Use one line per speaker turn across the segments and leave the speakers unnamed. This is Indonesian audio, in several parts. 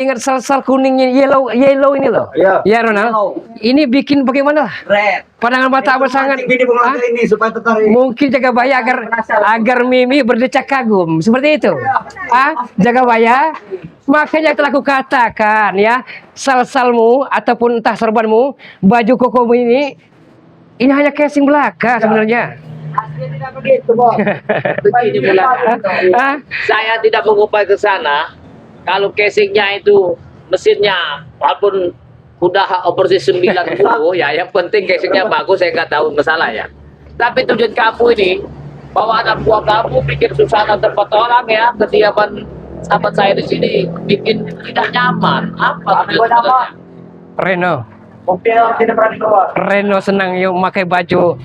Ingat sel-sel kuningnya yellow ini loh.
Iya.
Ya Ronald. Ini bikin bagaimana?
Red.
Pandangan mata abang sangat.
Ini ini supaya tertarik.
Mungkin jaga baya agar Mimi berdecak kagum seperti itu. Jaga baya. Makanya telah kukatakan ya, sel-selmu ataupun entah serbanmu, baju kokomu ini hanya casing belaka sebenarnya.
Tidak begitu, Bos.
Begini bulan. Saya tidak mengupai ke sana. Kalau casingnya itu mesinnya walaupun udah operasi 90 ya, yang penting casingnya bagus, saya nggak tahu masalah ya. Tapi tujuan kamu ini bawa anak buah kamu bikin suasana tempat orang ya, kediaman sahabat saya di sini bikin tidak nyaman. Apa tujuan sebenarnya?
Reno.
Mungkin tidak pernah keluar.
Reno senang yuk pakai baju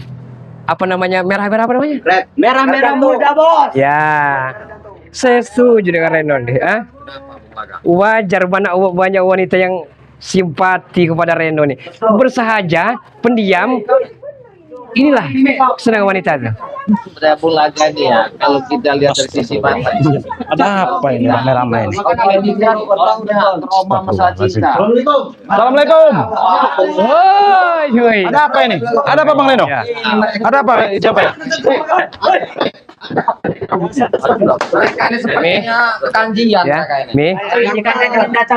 apa namanya, merah-merah apa namanya?
Red. Merah-merah muda, Bos.
Ya, saya setuju dengan Reno nih. Wajar banyak wanita yang simpati kepada Reno nih. Bersahaja, pendiam. Inilah senang wanita itu.
Saya Bulaga nih ya, kalau kita lihat dari sisi mata.
Ada apa ini rame-rame ini?
Ini kan orangnya trauma masalah cinta.
Assalamualaikum.
Woi.
Ada apa ini? Ada apa Bang Leno?
Ya.
Ada apa? Siapa ya?
Ketanjian
Ya, Mi,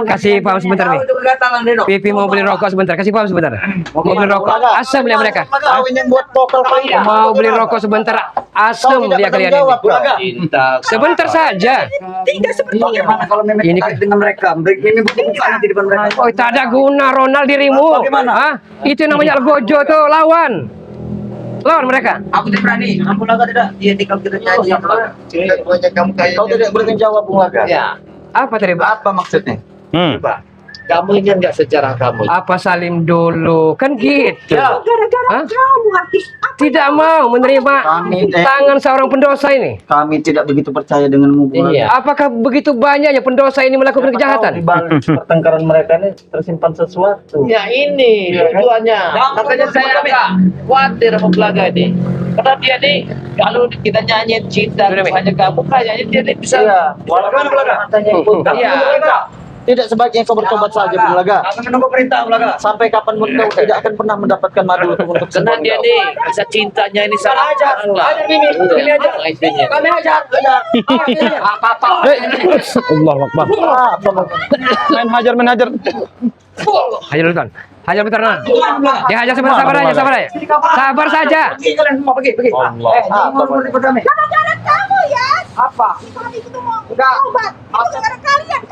kasih paham sebentar nih. Pipi mau beli rokok sebentar, kasih paham sebentar. Mau beli rokok, asam lihat mereka. Mau beli rokok sebentar, asam lihat kalian ini. Sebentar saja.
Tidak seperti bagaimana kalau Mimi
Ini
tertarik dengan mereka? Mimi buka nanti di depan mereka.
Oh, tak ada guna Ronald dirimu.
Bagaimana?
Itu namanya Algojo tuh, lawan. Lawan mereka.
Aku tidak berani. Kamu laga tidak? Iya, kalau kita nyanyi. Kau tidak berani jawab, Bung Laga.
Ya,
Apa tadi, Pak?
Apa maksudnya?
Pak. Kamu ingat nggak sejarah kamu?
Apa salim dulu? Kan gitu.
Gara-gara
Hah?
kamu artis apa?
Tidak mau menerima tangan seorang pendosa ini.
Kami tidak begitu percaya denganmu, Bung Laga.
Iya.
Apakah begitu banyaknya pendosa ini melakukan kejahatan?
Di balik pertengkaran mereka ini tersimpan sesuatu.
Ya ini tujuannya. Makanya saya agak khawatir sama Bulaga ini. Karena dia nih kalau kita nyanyi cinta
Sudah, Mi.
hanya kamu kayaknya dia nih bisa.
Iya. Walaupun matanya ikut.
Iya.
Tidak sebaiknya kau bertobat saja, Bung Laga. Kami menunggu perintah, Bung Laga. Sampai kapan pun kau tidak akan pernah mendapatkan madu untuk
Karena
sembuh
dia
kau.
nih bisa cintanya ini sangat
Ajar, ajar Mimi, Mimi ajar. Kami ajar, ajar.
Apa-apa.
Allah Akbar. Main hajar.
Hajar dulu, Ton. Hajar bentar, Ton. Ya, hajar sebentar, sabar aja. Sabar saja.
Pergi kalian semua, pergi.
Allah.
Mau berdamai.
Gara-gara kamu ya.
Apa?
Itu hari itu mau
Enggak.
obat. Itu gara-gara kalian.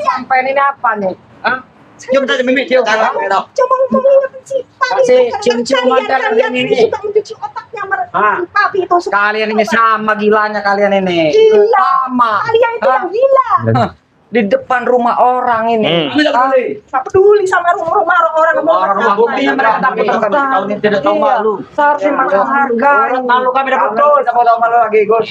Sampai ini apa nih? Hah? Cium saja Mimi, cium.
Cuma mau mencintai.
Kasih cium-ciuman kalian ini.
Sudah mencuci otaknya
Ah.
papi itu.
Kalian ini sama gilanya kalian ini.
Gila.
Sama.
Kalian itu yang gila.
Di depan rumah orang ini.
Tak peduli sama rumah orang.
Orang buktinya mereka takut sama kami. Kau ini tidak tahu malu. Seharusnya menghargai. Malu kami dapat betul. Tidak mau tahu malu lagi, Gus.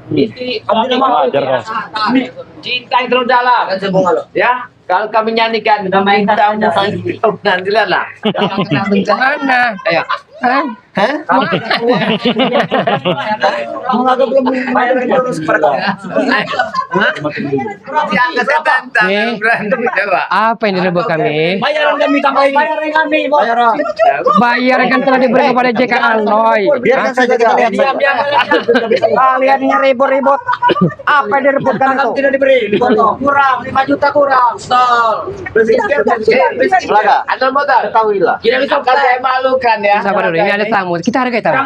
Ini
Wajar kau.
cinta yang terlalu dalam. Ya, kalau kami nyanyikan cintamu nanti lah.
Mana?
Ayo.
Agak belum bayar lurus kepada kau.
Diangkat ke tantang
Nih.
berantem coba.
Apa yang direbut kami?
Bayaran kami tambahin. Bayaran kami, bayaran.
Bayar kan telah diberi kepada JK Alloy.
Biarkan saja kita lihat. Kalian ini ribut-ribut. Apa yang direbutkan itu? Tidak diberi. Kurang, 5 juta kurang. Stol. Belaga.
Atau motor.
Ketahuilah.
Kita bisa saya malukan ya.
Sabar dulu, ini ada tamu. Kita hargai tamu.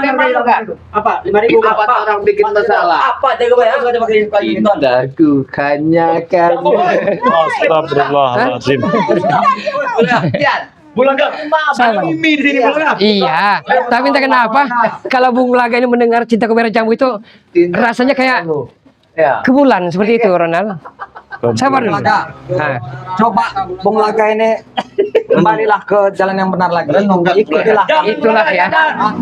Apa? 5.000
Apa orang bikin masalah?
Apa? Jaga bayar. Jaga pakai kayu itu.
Lakukannya kan.
Astagfirullahaladzim.
Lihat.
Bulaga.
Sabar.
Mimi di sini Bulaga.
Iya, tapi entah kenapa kalau Bung Laga ini mendengar cinta kemerah jambu itu rasanya kayak
Ya.
ke bulan seperti itu, Ronald. Sabar dulu.
Bulaga.
Nah,
Coba Bung Laga ini kembalilah ke jalan yang benar lagi. Ikutilah.
itulah ya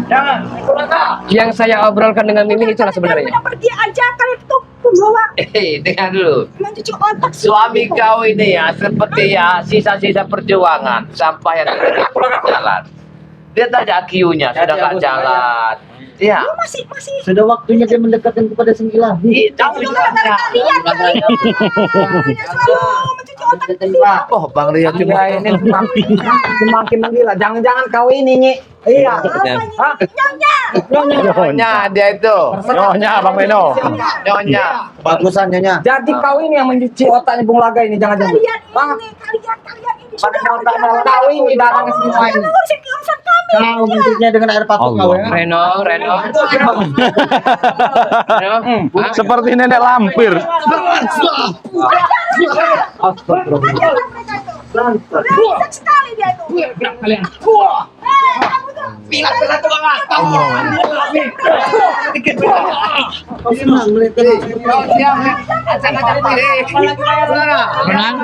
Jangan. Bulaga.
yang saya obrolkan dengan Mimin, itulah sebenarnya.
Udah pergi aja kalian itu pembawa
Dengar dulu.
mencuci otak.
Suami kau ini ya seperti ya sisa-sisa perjuangan sampah yang ada di jalan. Lihat aja IQ-nya sudah nggak jalan. Iya.
Lu masih
Sudah waktunya dia mendekatkan kepada Sembilahi.
tahu dengan kalian kalian. Yang selalu mencuci otak itu.
Oh, Bang Rio cuma
Ini semakin menggila. Jangan-jangan kau ini, Nyik. Iya.
Hah?
nyonya dia itu.
Nyonya Bang Leno.
Nyonya.
Bagusan Nyonya. Jadi kau ini yang mencuci otaknya Bung Laga ini, jangan-jangan.
Kalian ini sudah
Kau ini datang semua ini.
ngurusin urusan kami.
Kau mencucinya dengan air patuk kau ya.
Reno.
Seperti nenek lampir.
Brengsek sekali dia itu. Kalian. Kamu tuh
Menang.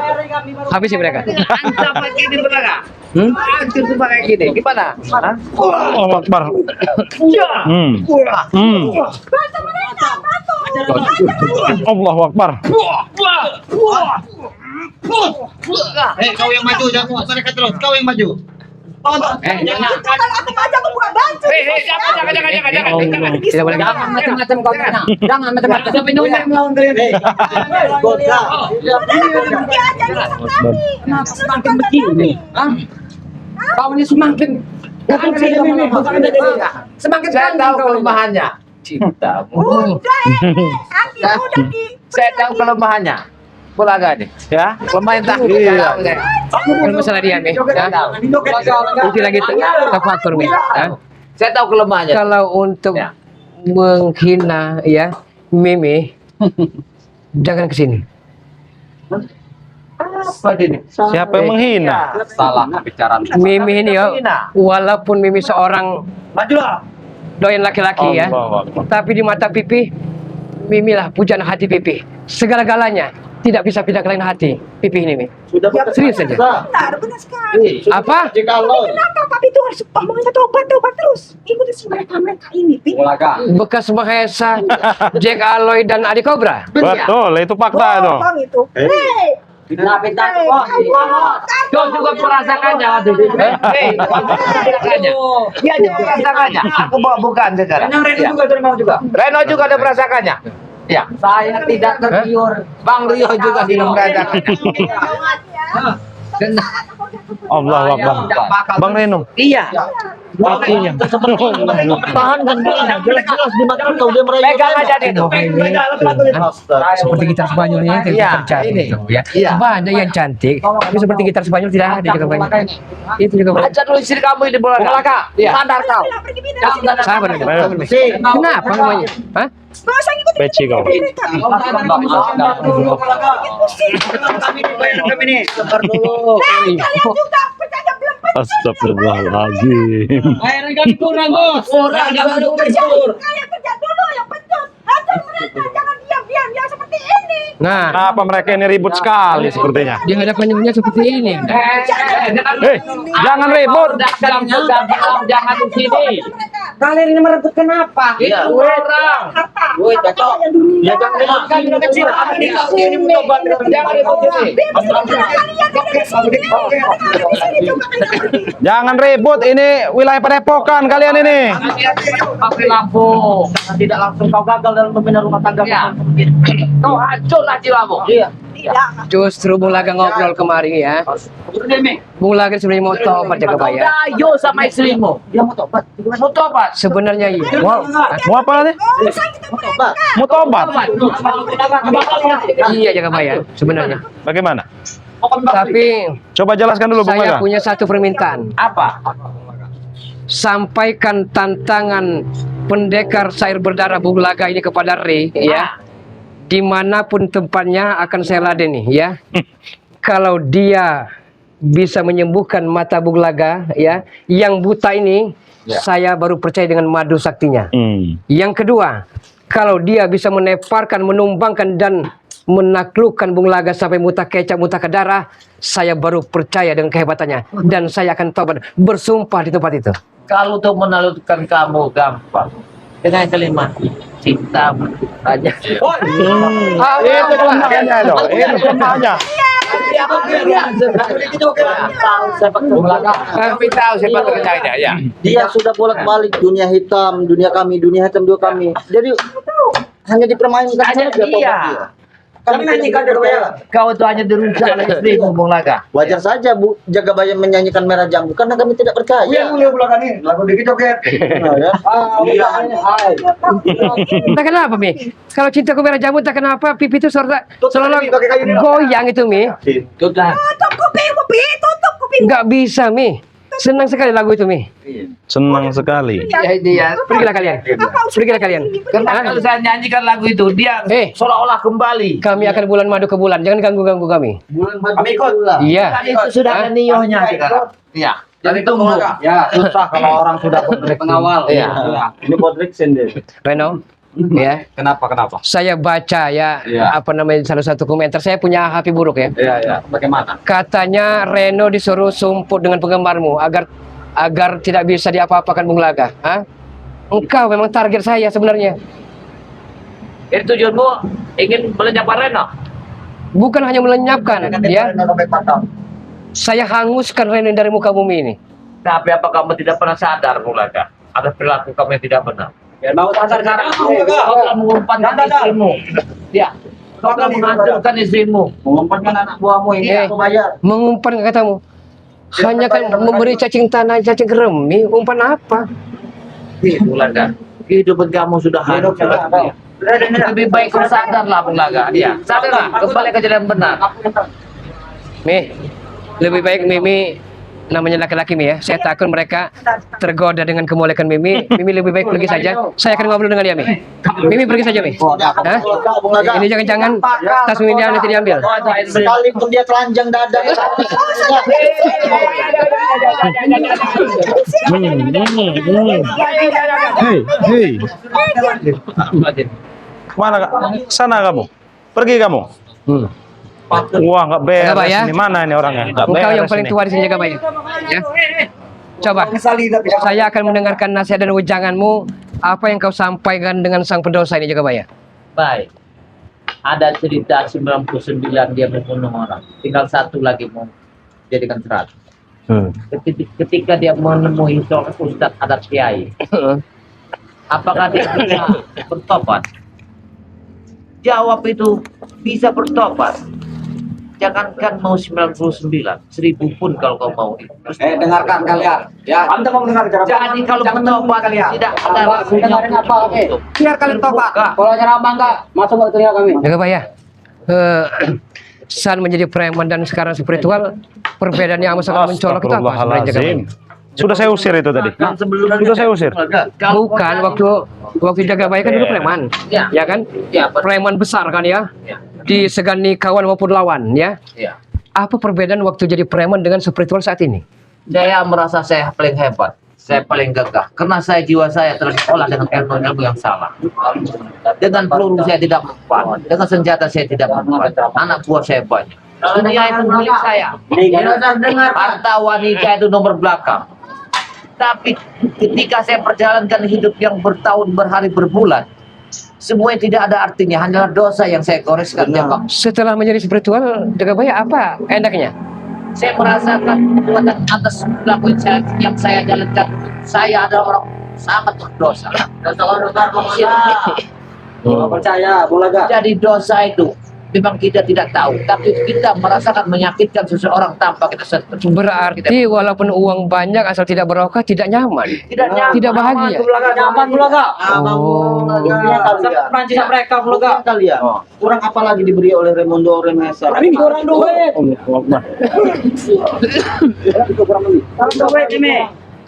Habis ya mereka.
Ancam kayak gini benar. Hancur semua kayak gini. Gimana? Hah?
Allahu Akbar.
bantu mereka, bantu.
Allahu Akbar.
Kau yang maju, jangan mereka terus. Kau yang maju.
Kalau aku baca aku bukan bantu.
Jangan.
Tidak boleh.
Jangan macam-macam kau Nyonya. Jangan macam-macam. Melawan kalian.
Udah pergi aja di urusan kami.
Semakin begini. Kau ini semakin semakin
Saya tahu
kau ini.
kelemahannya. Cintamu.
Udah Andi udah di.
Saya tahu kelemahannya. Bulaga nih, ya. Kelemahan tak.
Iya.
Kalau masalah dia nih, ya. Nanti lagi faktor nih. Ya.
Saya tahu kelemahannya.
Kalau untuk
Ya.
menghina ya Mimi, jangan kesini.
Apa ini?
Siapa yang menghina?
Salah bicara.
Mimi ini ya, walaupun Mimi seorang
Majulah.
doyan laki-laki ya,
Allahu Akbar.
tapi di mata Pipi, Mimi lah pujaan hati Pipi. Segala-galanya tidak bisa pindah ke lain hati Pipi ini, Mi. Serius saja.
Benar sekali.
Apa?
Kenapa papi tuh harus ngomongin tobat terus? Ikuti si mereka ini, Pi.
Bekas Mahesa, Jack Aloy dan Adi Cobra.
Betul, itu fakta itu.
Bohong itu. Hei.
Kau juga merasakannya waktu itu. Merasakannya. Dia juga merasakannya. Aku bawa bukan sekarang. Reno juga ada merasakannya. Ya.
Saya tidak tergiur.
Bang Rio juga tidak merasakannya.
Allahu Akbar. Bang Reno.
Iya.
Artinya.
Tahan kan jelas-jelas dimakan kau dia merayu.
Pegang aja dia tuh.
Seperti gitar Spanyol ini tidak
Iya,
cantik
ini.
itu, ya.
Iya.
Banyak yang cantik, tapi seperti gitar Spanyol tidak ada juga banyak. Itu juga banyak.
Ajar dulu istri kamu ini Bulaga. Iya.
Sadar kau.
Pergi pindah.
Sabar dulu.
Si.
Kenapa namanya? Hah?
Gak usah ngikutin
Peci kau.
mereka.
Kami nih. Sabar dulu.
Kalian juga percaya belum
Astagfirullahaladzim.
Kalian kerja dulu yang betul. Ajar mereka jangan diam-diam yang seperti ini.
Nah,
Kenapa mereka ini ribut sekali sepertinya?
di hadapannya seperti ini.
Jangan ribut.
Jangan di sini.
Kalian ini merebut kenapa?
Iya. Orang.
Woi, cocok.
Ya jangan ributkan ini kecil. Ini mencoba. Jangan ribut ini.
Jangan ribut, ini wilayah Padepokan kalian ini.
Pakai lampu.
Tidak langsung kau gagal dalam membina rumah tangga.
Ya. Kau hancur lah jiwamu.
Iya.
Justru Bung Laga ngobrol kemarin ya. Bung Laga sebenarnya mau tobat jaga
Kau
bayar.
dayo sama istrimu.
Dia mau tobat.
Mau tobat.
Sebenarnya iya.
Mau apa nih? Mau tobat?
Iya jaga bayar sebenarnya.
Bagaimana?
Tapi
Coba jelaskan dulu Bung
saya
Laga.
punya satu permintaan.
Apa?
Sampaikan tantangan pendekar sair berdarah Bung Laga ini kepada Ray ya. Dimanapun tempatnya akan saya ladeni ya. Kalau dia bisa menyembuhkan mata Bung Laga ya, yang buta ini saya baru percaya dengan madu saktinya. Yang kedua, kalau dia bisa meneparkan, menumbangkan dan menaklukkan Bung Laga sampai muta kecap, muta ke darah, saya baru percaya dengan kehebatannya dan saya akan tobat bersumpah di tempat itu.
Kalau untuk menalutkan kamu gampang. Dengan kelima, cinta saja.
Itu kelemahannya loh. Itu kelemahannya.
Kami tahu siapa terpercaya ya.
Dia sudah bolak-balik dunia hitam dua kami. Jadi hanya dipermainkan
Hanya
saja
dia.
Kami nyanyikan Jaga
Kau itu hanya dirusak oleh istrimu, Bung Laga.
Wajar saja Bu Jaga Bayam menyanyikan Merah Jambu karena kami tidak percaya. Lagu dikit joget.
Entah kenapa Mi, kalau cintaku merah jambu entah kenapa pipi itu selalu goyang itu Mi.
Sudah.
Tutup kupingmu, Pi. Tutup kupingmu.
Nggak bisa Mi. Senang sekali lagu itu Mi.
Senang sekali.
Ya dia.
Pergilah kalian. Pergilah kalian.
Karena kalau saya nyanyikan lagu itu dia seolah-olah kembali.
Kami akan bulan madu ke bulan. Jangan ganggu-ganggu kami.
Kami ikut.
Iya.
Kan itu sudah ada niohnya sekarang. Iya. Jadi tunggu.
Ya, susah kalau orang sudah pengawal.
Iya.
Ini Bodrik sendiri.
Reno. Ya.
Kenapa?
Saya baca ya, apa namanya salah satu komentar. Saya punya hati buruk ya.
Iya. Bagaimana?
Katanya Reno disuruh sumput dengan penggemarmu agar tidak bisa diapa-apakan Bung Laga. Hah? Engkau memang target saya sebenarnya.
Jadi tujuanmu ingin melenyapkan Reno?
Bukan hanya melenyapkan, ya. Saya hanguskan Reno dari muka bumi ini.
Tapi apa kamu tidak pernah sadar, Bung Laga? Ada perilaku kamu yang tidak benar.
Ya mau sadar sekarang.
Kau telah mengumpankan istrimu. Ya. Kau telah menghancurkan istrimu.
Mengumpulkan anak buahmu ini aku bayar.
Mengumpan katamu. Hanya kan memberi cacing tanah, cacing keremi. Umpan apa?
Bung Laga, kehidupan kamu sudah hancur. Lebih baik kau sadarlah, Bung Laga. Ya, sadarlah, kembali ke jalan benar.
Mi, lebih baik Mimi namanya laki-laki Mi ya. Saya takut mereka tergoda dengan kemolekan Mimi. Mimi lebih baik pergi saja. Saya akan ngobrol dengan dia Mi. Mimi pergi saja Mi. Hah? Ini jangan-jangan tas Mimi dia nanti diambil.
Sekalipun dia telanjang dada.
Hei. Mana kak? Sana kamu. Pergi kamu. Wah, nggak beres.
Jaga Bayar.
Di mana ini orangnya? Nggak
Engkau yang
beres
paling
ini.
tua di sini Jaga Bayar. Ya. Coba. Saya akan mendengarkan nasihat dan ujanganmu. Apa yang kau sampaikan dengan sang pendosa ini Jaga Bayar?
Baik. Ada cerita 99 dia membunuh orang. Tinggal satu lagi mau jadikan 100. Ketika dia menemui seorang ustadz adat kiai, apakah dia bisa bertobat? Jawab itu bisa bertobat. Jangankan mau 99, 1000 pun kalau kau mau.
Dengarkan kalian. Ya, Anda mau mendengar cara.
Jadi kalau bertobat tidak ada
dengerin apa? Oke. Biar kalian tobat. Kalau ceramah enggak masuk ke telinga kami.
Jaga Bayar. San menjadi preman dan sekarang spiritual, perbedaannya amat sangat mencolok itu apa sebenarnya Jaga Bayar?
Sudah saya usir itu tadi. Sudah saya usir.
Bukan waktu Jaga Bayar kan dulu preman, ya kan?
Ya,
Preman besar kan ya, disegani kawan maupun lawan ya.
Ya.
Apa perbedaan waktu jadi preman dengan spiritual saat ini?
Saya merasa saya paling hebat, saya paling gagah, karena jiwa saya telah diolah dengan ilmu yang salah. Dengan peluru saya tidak mempan, dengan senjata saya tidak mempan, anak buah saya banyak. Dunia itu milik saya. Harta wanita itu nomor belakang. Tapi ketika saya perjalankan hidup yang bertahun, berhari, berbulan, semuanya tidak ada artinya, hanyalah dosa yang saya goreskan tiap waktu.
Setelah menjadi spiritual, Jaga Bayar apa enaknya?
Saya merasakan kekuatan atas perilaku yang saya jalankan. Saya adalah orang sangat berdosa.
Percaya, Bulaga.
Jadi dosa itu memang kita tidak tahu, tapi kita merasakan menyakitkan seseorang tanpa kita sentuh.
Berarti walaupun uang banyak asal tidak berokah tidak nyaman,
Tidak nyaman.
tidak bahagia.
Nyaman Bulaga.
Oh.
Prancis mereka Bulaga. Kalian. Kurang apa lagi diberi oleh Raimundo Remesa? Ini kurang duit.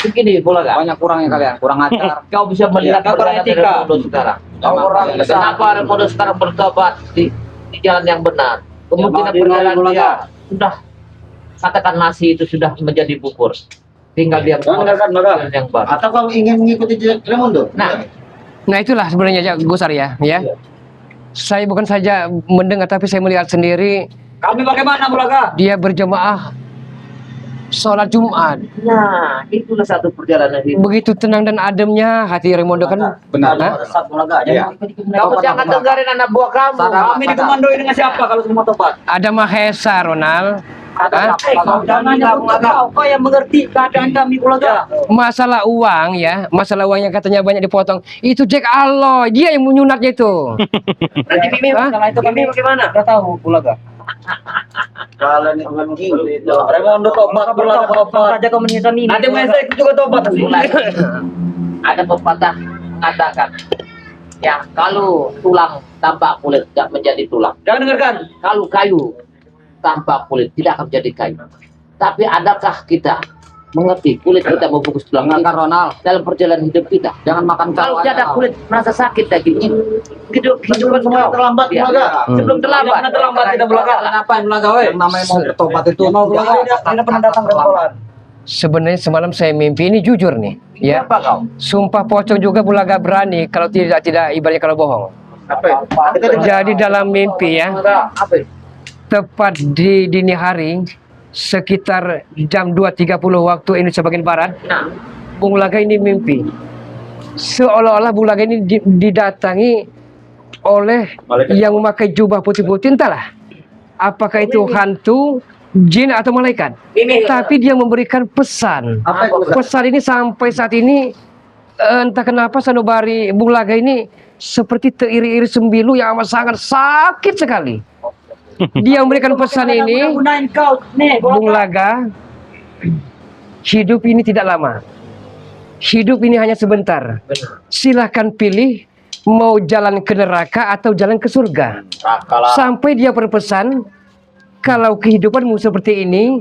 Begini, Bulaga.
Banyak kurangnya kalian, kurang ajar.
Kau bisa melihat
Kurang
perjalanan
etika.
Raimundo sekarang.
Orang
Kenapa Raimundo sekarang bertobat di jalan yang benar? Kemungkinan perjalanan dia sudah, katakan nasi itu sudah menjadi bubur. Tinggal dia jalan yang baru.
Atau kau ingin mengikuti jejak Raimundo?
Nah itulah sebenarnya Gusar ya. Saya bukan saja mendengar tapi saya melihat sendiri
Kami bagaimana Bulaga?
dia berjemaah sholat Jumat.
Nah, itulah satu perjalanan hidup.
Begitu tenang dan ademnya hati Raimondo kan.
Benar.
Hah?
Sat Bulaga.
Iya.
Kamu jangan dengerin anak buah kamu.
Kami dikomandoi dengan siapa kalau semua tobat?
Ada Mahesa, Ronald. Hah?
Jangan nyebut kau yang mengerti keadaan kami Bulaga.
Masalah uang ya, masalah uang yang katanya banyak dipotong, itu Jack Aloy, dia yang menyunatnya itu.
Nanti Mimi
Hah?
masalah itu kami bagaimana? Udah tahu Bulaga. Kalian yang menggila. Raimondo tobat Bulaga tobat. Saja kau menyiksa Mimi. Nanti Mahesa ikut juga tobat.
Ada pepatah mengatakan, ya kalau tulang tanpa kulit tidak menjadi tulang.
Jangan dengarkan.
Kalau kayu tanpa kulit tidak akan menjadi kayu. Tapi adakah kita mengerti kulit kita membungkus tulang kita dalam perjalanan hidup kita?
Jangan makan
Kalau tidak ada kulit merasa sakit dagingnya. Kehidupan semua terlambat
Ya.
Bulaga. Sebelum terlambat.
Tidak terlambat tidak Bulaga. Kenapa yang Bulaga weh? Yang namanya mau bertobat itu mau Bulaga. Tidak pernah datang ke sekolah.
Sebenarnya semalam saya mimpi ini jujur nih, ya.
Apa kau?
Sumpah pocong juga Bulaga berani kalau tidak ibaratnya kalau bohong.
Apa?
Jadi dalam mimpi ya,
Apa?
tepat di dini hari sekitar jam 2.30 waktu Indonesia bagian barat,
Nah,
Bung Laga ini mimpi. Seolah-olah Bung Laga ini didatangi oleh yang memakai jubah putih-putih, entahlah. Apakah itu hantu, jin atau malaikat? Tapi dia memberikan pesan. Pesan ini sampai saat ini entah kenapa sanubari Bung Laga ini seperti teriri-iri sembilu yang amat sangat sakit sekali. Dia memberikan pesan ini,
Gunain kau nih.
Bung Laga, hidup ini tidak lama. Hidup ini hanya sebentar. Silahkan pilih mau jalan ke neraka atau jalan ke surga. Sampai dia berpesan, kalau kehidupanmu seperti ini,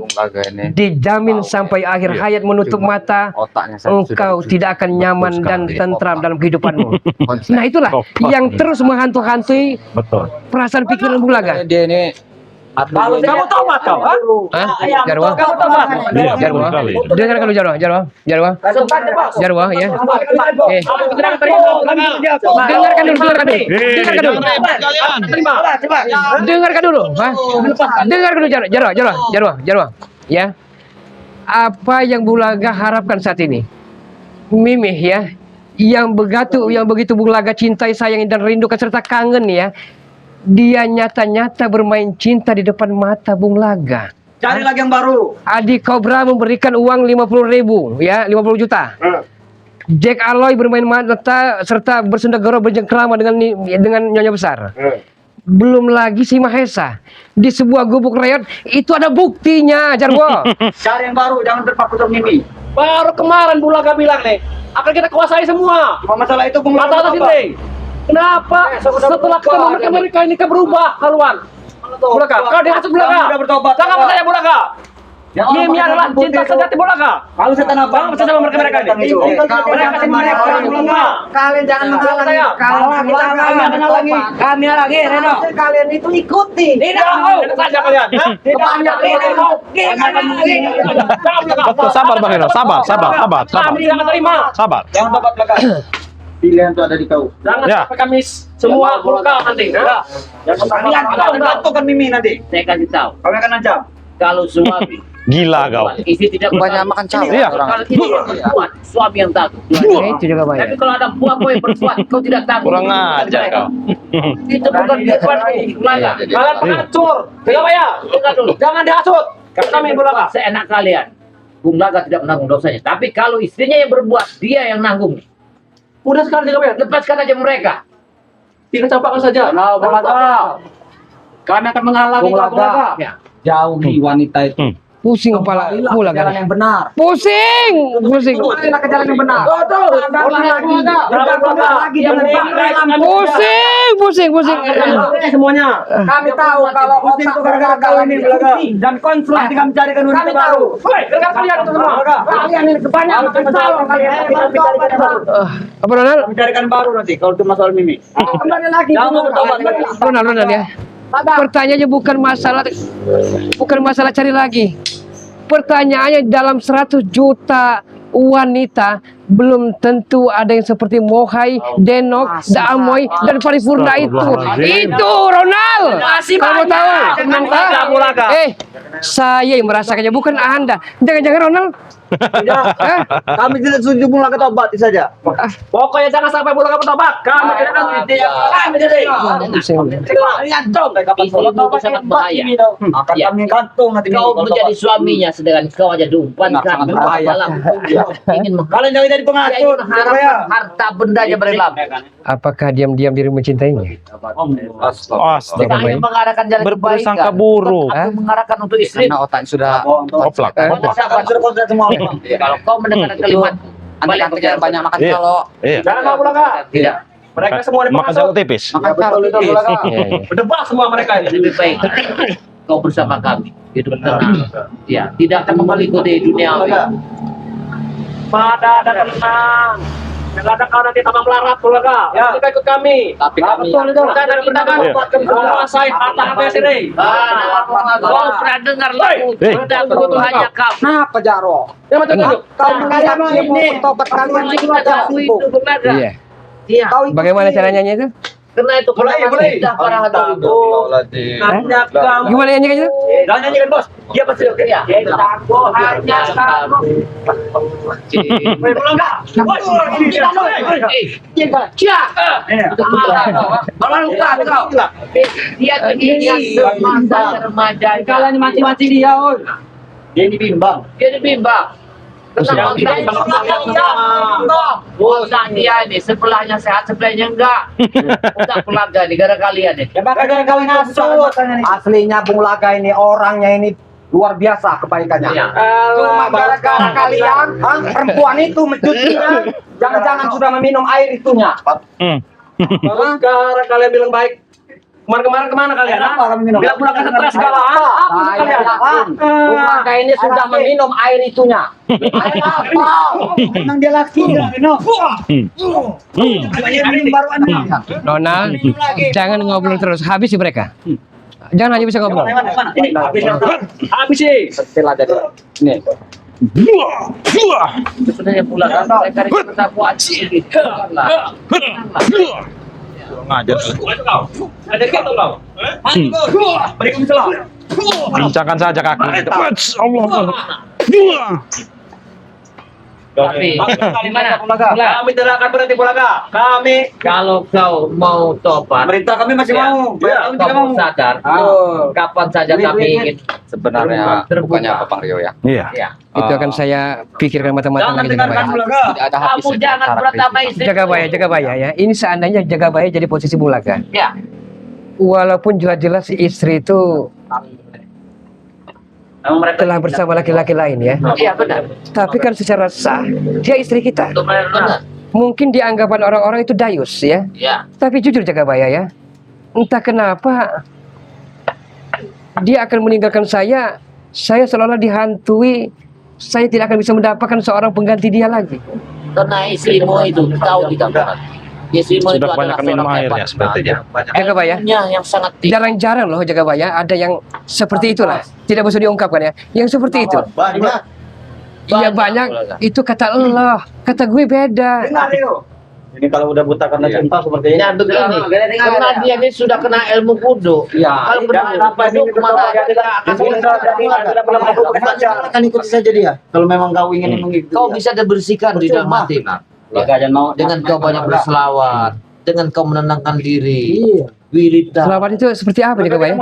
dijamin sampai akhir hayat menutup mata, engkau tidak akan nyaman dan tentram dalam kehidupanmu. Nah itulah yang terus menghantui perasaan pikiran Bung Laga.
Dia ini
Kalau
kamu tobat kau, ha?
Jarwo,
Kamu tobat.
Jarwo, dengarkan dulu Jarwo, ya. Dengarkan dulu, ha? Dengarkan dulu Jarwo, ya. Apa yang Bung Laga harapkan saat ini? Mimih ya, yang begitu Bung Laga cintai, sayangi dan rindukan serta kangen ya. Dia nyata-nyata bermain cinta di depan mata Bung Laga.
Cari lagi yang baru.
Adi Cobra memberikan uang 50.000 ya, 50 juta. Jack Aloy bermain mata serta bersendagara berjengkrama dengan nyonya besar. Belum lagi si Mahesa di sebuah gubuk reot itu ada buktinya, Jarwo.
Cari yang baru, jangan terpaku sama Mimi.
Baru kemarin Bung Laga bilang nih, akan kita kuasai semua.
Cuma masalah itu Bung Laga
Kata-kata
apa?
sini. Kenapa setelah ketemu mereka ini berubah haluan? Bung Laga, kau dihasut Bung Laga.
Sudah bertobat.
Jangan percaya Bung Laga. Mimi adalah cinta sejati Bung Laga.
Kalau setan apa?
Jangan percaya sama mereka ini. Mereka
Kalian jangan menghalangi.
saya.
Kalau kita menghalangi, kami lagi Reno. Kalian itu ikuti.
Tidak mau. Saja kalian.
Kebanyakan Reno.
Betul, sabar Bang Hero, sabar.
Kami jangan terima.
Sabar.
Jangan tobat belakang. Pilihan itu ada di kau.
Jangan
Ya.
sampai kami semua buka nanti.
Kalian akan menentukan Mimi nanti.
saya kasih tahu,
Kami akan ancam.
kalau suami
Gila kau.
istri tidak
Banyak makan cabai
Iya.
Kalau tidak berbuat, suami yang takut.
Itu juga
Tapi
banyak.
kalau ada buah yang berbuat, kau tidak takut.
Kurang ajar kau.
Itu bukan kehidupan Bulaga.
Kalian penghancur. Tidak ya.
Dengar dulu.
Jangan dihasut. Kami Bung Laga.
Seenak kalian. Bung Laga tidak menanggung dosanya. Tapi kalau istrinya yang berbuat, dia yang nanggung.
Udah sekali kalian.
Lepaskan aja mereka.
Tinggal campakkan saja.
Nah, Bung Laga. Kami akan menghalangi
Bung
Bung Laga.
Ya.
Jauhi wanita itu.
Pusing kepala Bung
Jalan
Laga.
yang benar.
Pusing.
Kembalilah ke jalan yang benar.
Betul.
Pusing.
Semuanya.
Kami tahu kalau otak itu gara-gara kau ini Bulaga. Dan konflik kami carikan wanita baru.
Woi, dengar kalian itu semua.
Kalian ini kebanyakan tahu kalian.
Apa Ronald?
Kami carikan baru nanti kalau itu masalah Mimi. Kembali lagi. Jangan bertobat.
Ronald ya. Pertanyaannya bukan masalah cari lagi. Pertanyaannya dalam 100 juta wanita belum tentu ada yang seperti Mohai, Denok, Daamoy, dan Paripurna itu. Itu Ronald. Kamu tahu? Saya yang merasakannya, bukan Anda. Jangan-jangan Ronald.
Kami tidak setuju Bulaga tobat saja.
Pokoknya jangan sampai Bulaga bertobat. Kami tidak akan kami jadi.
Istrimu sangat bahaya.
Akan
Ya.
kami gantung nanti.
Kau menjadi suaminya, sedangkan kau aja dumpan kan.
Sangat bahaya.
Ingin
Kalian jangan jadi pengasuh.
harta bendanya berelam.
Apakah diam-diam diri mencintainya?
Astaga.
Jangan mengarahkan jalan
Berprasangka
kebaikan.
buruk.
Aku mengarahkan untuk istri.
Karena otak sudah
Oplak.
sudah kontrak semua.
Kalau kau mendengar kalimat balik ke jalan
banyak makan
Iya.
kalau
Iya.
Jangan mau Bulaga.
tidak.
Mereka semua
Makan
dipaksa.
satu tipis.
makan kalau itu Bulaga.
Berdebat semua mereka ini.
Lebih baik kau bersama kami hidup tenang. Ya, tidak akan kembali ke dunia.
Pada ada tenang. Yang ada kau nanti tambah melarat Bulaga.
Ya.
Kita ikut kami.
Tapi kami
Kita dari kita kan
Iya.
menguasai harta-harta sini.
Kau pernah dengar lagu Sudah kebutuhannya kamu.
kenapa Jaro?
Ya macam itu.
Kau kalian ini tobat kalian itu aja sibuk.
Iya.
Iya.
Kau itu
Bagaimana cara nyanyi itu?
Karena itu
Mulai.
sudah para hati itu.
Hanya kamu.
Gimana nyanyinya itu?
Jangan nyanyikan bos. Dia pasti oke.
Ya.
Aku hanya kamu. Bulaga. Ini dia.
Dia semasa remaja.
kalian mati-mati dia, oi. Dia dibimbang.
Dia dibimbang. Kenapa bosan dia ini, sebelahnya sehat, sebelahnya enggak. Udah Bulaga nih, gara kalian nih.
Ya makanya kalian ngasut. Aslinya Bung Laga ini orangnya ini luar biasa kebaikannya.
Iya.
Cuma gara-gara kalian, perempuan itu mencucinya, jangan-jangan sudah meminum air itunya.
Baru sekarang kalian bilang baik. Kemarin kemana kalian?
Kenapa kami minum?
Bilang Bulaga stres segala. Apa sih kalian?
Bung Laga ini sudah meminum air itunya. Air apa? Memang dia laki minum.
Ronald, jangan ngobrol terus. Habis sih mereka. Jangan hanya bisa ngobrol.
Habis sih.
Setelah jadi. Nih.
Sebenarnya Bulaga mereka ini bertakwa gitu.
Ngajar.
Ada kita kau. Berikan salah.
Bincangkan saja kaki. Allah.
Tapi gimana?
Kami tidak akan berhenti Bulaga. Kami
Kalau kau mau tobat,
Perintah kami masih
ya,
mau. Kami tidak mau.
kamu sadar, kapan saja kami ingin
Sebenarnya bukannya apa Bang Rio ya.
Iya.
ya.
Itu akan saya pikirkan matang-matang lagi, Jaga Baya.
Tidak ada habis.
Kamu jangan pertama istri.
Jaga Baya ya. Ini seandainya Jaga Baya jadi posisi Bulaga.
Ya.
Walaupun jelas-jelas istri itu telah bersama laki-laki lain ya.
Iya benar.
Tapi kan secara sah dia istri kita.
Benar.
Mungkin di anggapan orang-orang itu dayus ya.
Ya.
Tapi jujur Jaga Baya ya. Entah kenapa dia akan meninggalkan saya. Saya seolah-olah dihantui. Saya tidak akan bisa mendapatkan seorang pengganti dia lagi.
Karena istrimu itu tahu tidak benar. Istrimu itu
Sudah
adalah
kebanyakan minum
seorang
air
hebat.
ya sepertinya.
Jaga Baya.
Ilmunya yang sangat tinggi.
Jarang-jarang loh Jaga Baya ada yang seperti itulah. Tidak bisa diungkapkan ya. Yang seperti itu.
Banyak.
Iya banyak. Itu kata Allah. Kata gue beda.
Dengar Rio. Ini kalau udah buta karena cinta seperti ini.
Ya begini, karena dia ini sudah kena ilmu kudu.
Iya.
Kalau benar kudu kemana
Kan ikuti saja dia. Kalau memang kau ingin mengikuti.
kau bisa dibersihkan di dalam hati, Nak. Dengan kau banyak berselawat, dengan kau menenangkan diri.
Iya.
Wirita.
Selawat itu seperti apa Jaga Baya?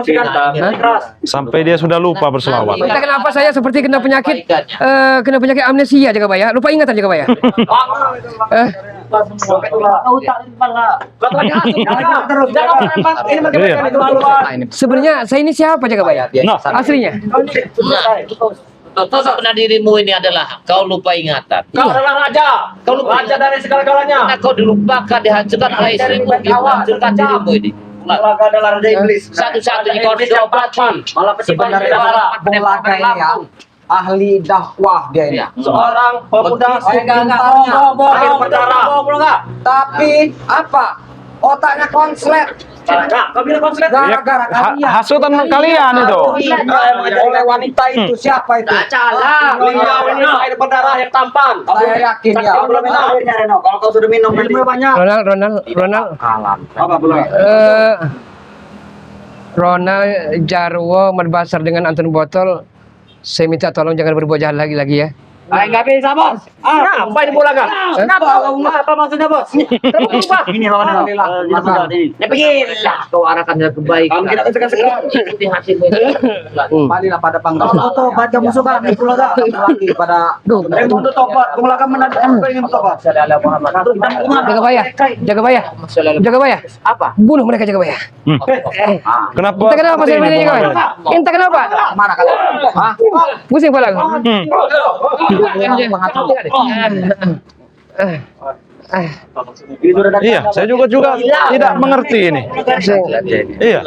Sampai dia sudah lupa berselawat.
Kita kenapa saya seperti kena penyakit
Kebaikannya.
kena penyakit amnesia Jaga Baya. Lupa ingatan Jaga Baya. Eh, sebenarnya saya ini siapa Jaga Baya?
Nah,
Aslinya.
Nah, benar dirimu ini adalah kau lupa ingatan.
Kau adalah raja. Kau raja dari segala-galanya.
Karena kau dilupakan, dihancurkan oleh istrimu, dihancurkan dirimu ini.
Bulaga adalah raja iblis.
Satu-satunya kau harus diobati.
Sebenarnya Bung Laga ini ya ahli dakwah dia ini.
Ya.
Seorang pemuda
Gantarnya.
akhir berdarah.
Tapi apa? Otaknya konslet.
Nah, kami konslet.
Gara-gara kalian.
Hasutan kalian itu.
Oleh wanita itu siapa itu?
Salah.
Beliau ini air berdarah yang tampan.
Saya yakin ya.
Kamu belum minum airnya, Reno. Kalau kau sudah minum banyak.
Ronald.
Apa belum?
Ronald Jarwo Madbasar dengan Anton Botol. Saya minta tolong jangan berbuat jahat lagi ya.
Nggak bisa, Bos. Apa ini bola kan? Apa maksudnya, Bos? Ini lawan
Ya pergilah kau arahkan dia kebaikan.
Kamu tidak segan-segan.
Ikuti hasilnya.
Kembalilah pada panggilan. Foto baca musuh kan itu laga lagi pada
Remo tobat. Kumulakan menandakan apa ingin tobat.
Jaga bayah. Jaga bayah.
Apa?
Bunuh mereka Jaga bayah.
Kenapa?
Entah kenapa saya ini Jaga bayah. Entah kenapa.
mana kalian? Hah?
Pusing kepala aku.
Iya, saya juga tidak mengerti ini. Iya.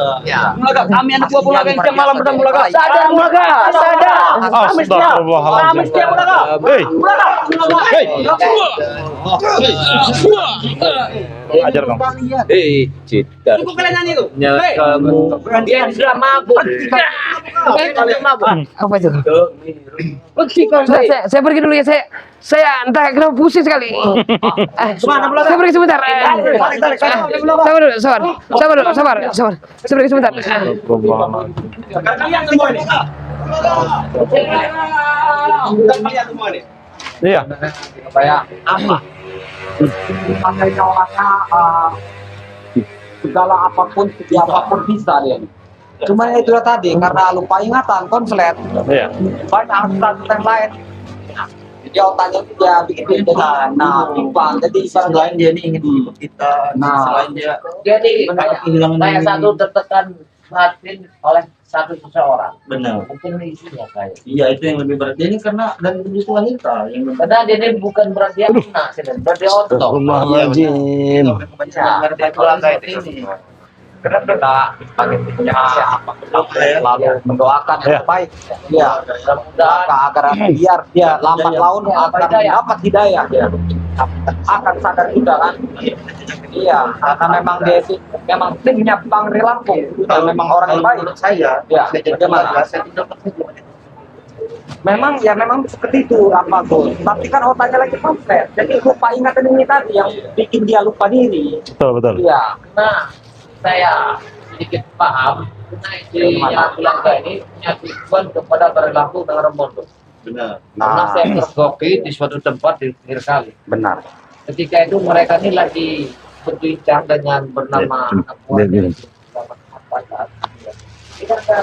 Kami anak buah Bulaga yang tiap malam pedang Bulaga. Sadar Bulaga, sadar.
Astagfirullahaladzim.
Kami setiap Bulaga.
Hei,
Bulaga.
hei. Ajar kamu.
Tunggu kalian nyanyi tuh.
Dia sudah mabuk.
Apa itu? Saya pergi dulu ya. Saya entah kenapa pusing sekali. Saya pergi sebentar. Sabar dulu, sabar. Saya pergi sebentar.
Kalian semua ini. Kalian semua ini.
Iya.
Kayak apa? Makanya orangnya segala apapun, apapun bisa dia. Cuma itu tadi karena lupa ingatan konslet.
Iya.
Banyak hasutan yang lain. Dia otaknya dia bikin beda. Nah, timbang. Jadi selain dia ini ingin ikut kita. Nah, selain dia
Jadi kayak satu tertekan batin oleh satu seseorang.
Benar.
Mungkin isinya kayak.
Iya, itu yang lebih berat. Ini karena dari tubuh wanita yang
Karena dia ini bukan berarti anak, berarti otot.
Astagfirullahaladzim.
karena kita paginya lalu mendoakan yang terbaik. Ya, agar biar dia lambat laun akan dapat hidayah dia. Akan sadar juga kan. Iya, karena memang dia memang timnya Bang Ri Lampung dan memang orang yang baik.
saya.
Ya, bagaimana? Memang seperti itu apa tuh. Tapi kan otaknya lagi komplit. Jadi lupa ingatan ini tadi yang bikin dia lupa diri.
Betul.
Iya.
Nah, saya sedikit paham. Nah, yang Belanda ini punya tujuan kepada berlaku dengan Remondo.
Benar.
Karena saya tergoki di suatu tempat di pinggir kali.
Benar.
Ketika itu mereka ini lagi berbincang dengan bernama anak buahnya. Kita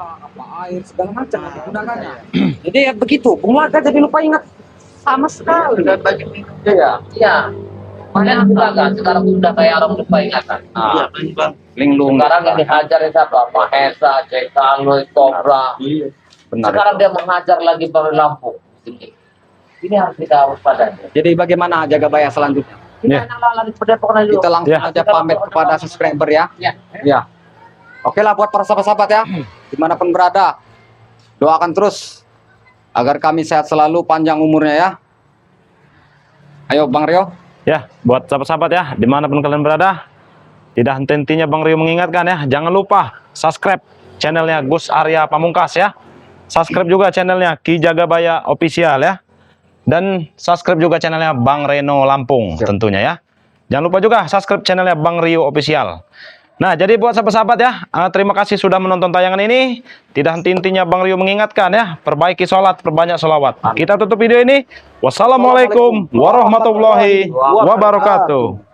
apa air segala macam digunakannya. Jadi ya begitu, Bung Laga jadi lupa ingat sama sekali. Iya.
Iya. Makanya Bulaga sekarang sudah kayak orang lupa ingatan.
Iya, Bang.
Linglung.
Sekarang yang dihajar itu apa? Mahesa, Cekalo, Cobra.
Iya.
Benar.
Sekarang dia menghajar lagi Baru Lampung. Ini harus kita waspadai.
Jadi bagaimana jaga bayar selanjutnya?
Kita lari Padepokan dulu.
Kita langsung aja pamit kepada subscriber ya. Ya. Oke lah buat para sahabat-sahabat ya, dimanapun berada, doakan terus agar kami sehat selalu, panjang umurnya ya. Ayo Bang Rio.
Ya, buat sahabat-sahabat ya, dimanapun kalian berada, tidak henti-hentinya Bang Rio mengingatkan ya, jangan lupa subscribe channelnya Gus Arya Pamungkas ya. Subscribe juga channelnya Ki Jagabaya Official ya. Dan subscribe juga channelnya Bang Reno Lampung tentunya ya. Jangan lupa juga subscribe channelnya Bang Rio Official. Nah, jadi buat sahabat-sahabat ya, terima kasih sudah menonton tayangan ini. Tidak henti-hentinya Bang Rio mengingatkan ya, perbaiki sholat, perbanyak sholawat. Kita tutup video ini. Wassalamualaikum warahmatullahi wabarakatuh.